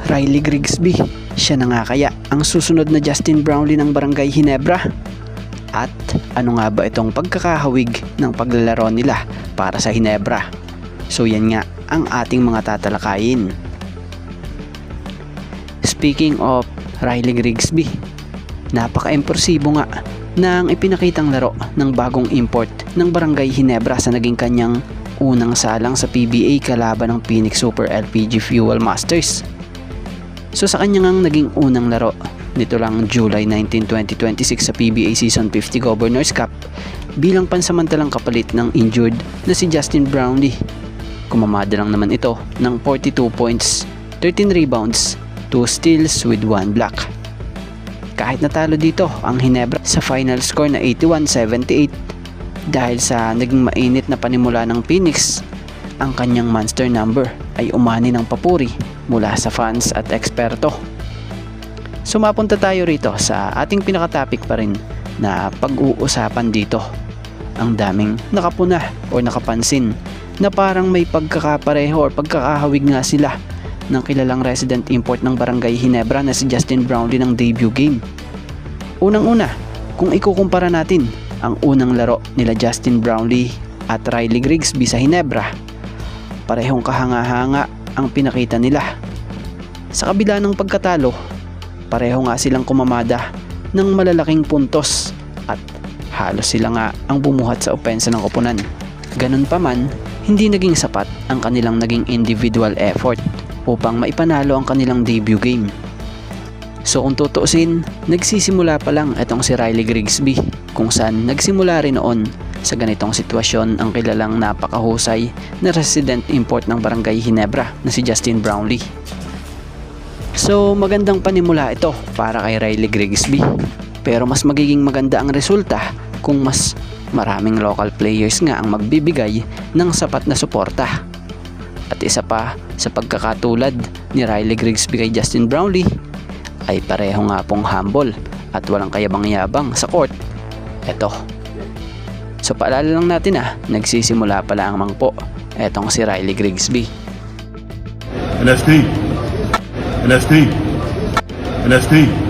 Riley Grigsby, siya na nga kaya ang susunod na Justin Brownlee ng Barangay Ginebra? At ano nga ba itong pagkakahawig ng paglalaro nila para sa Ginebra? So yan nga ang ating mga tatalakayin. Speaking of Riley Grigsby, napaka-impresibo nga ng ipinakitang laro ng bagong import ng Barangay Ginebra sa naging kanyang unang salang sa PBA kalaban ng Phoenix Super LPG Fuel Masters. So sa kanyang naging unang laro nito lang July 19, 2026 sa PBA Season 50 Governors Cup bilang pansamantalang kapalit ng injured na si Justin Brownlee, kumamada lang naman ito ng 42 points, 13 rebounds, 2 steals with 1 block. Kahit natalo dito ang Ginebra sa final score na 81-78 dahil sa naging mainit na panimula ng Phoenix, ang kanyang monster number ay umani ng papuri mula sa fans at eksperto. So mapunta tayo rito sa ating pinaka-topic pa rin na pag-uusapan dito. Ang daming nakapuna o nakapansin na parang may pagkakapareho o pagkakahawig nga sila ng kilalang resident import ng Barangay Ginebra na si Justin Brownlee ng debut game. Unang-una, kung ikukumpara natin ang unang laro nila Justin Brownlee at Riley Grigsby sa Ginebra, parehong kahanga-hanga ang pinakita nila. Sa kabila ng pagkatalo, pareho nga silang kumamada ng malalaking puntos at halos sila nga ang bumuhat sa opensa ng koponan. Ganun pa man, hindi naging sapat ang kanilang naging individual effort upang maipanalo ang kanilang debut game. So kung tutuusin, nagsisimula pa lang itong si Riley Grigsby kung saan nagsimula rin noon sa ganitong sitwasyon ang kilalang napakahusay na resident import ng Barangay Ginebra na si Justin Brownlee. So magandang panimula ito para kay Riley Grigsby, pero mas magiging maganda ang resulta kung mas maraming local players nga ang magbibigay ng sapat na suporta. At isa pa sa pagkakatulad ni Riley Grigsby kay Justin Brownlee ay pareho nga pong humble at walang kayabang-yabang sa court. Eto. So paalala lang natin nagsisimula pa lamang po etong si Riley Grigsby. NSD. NSD. NSD.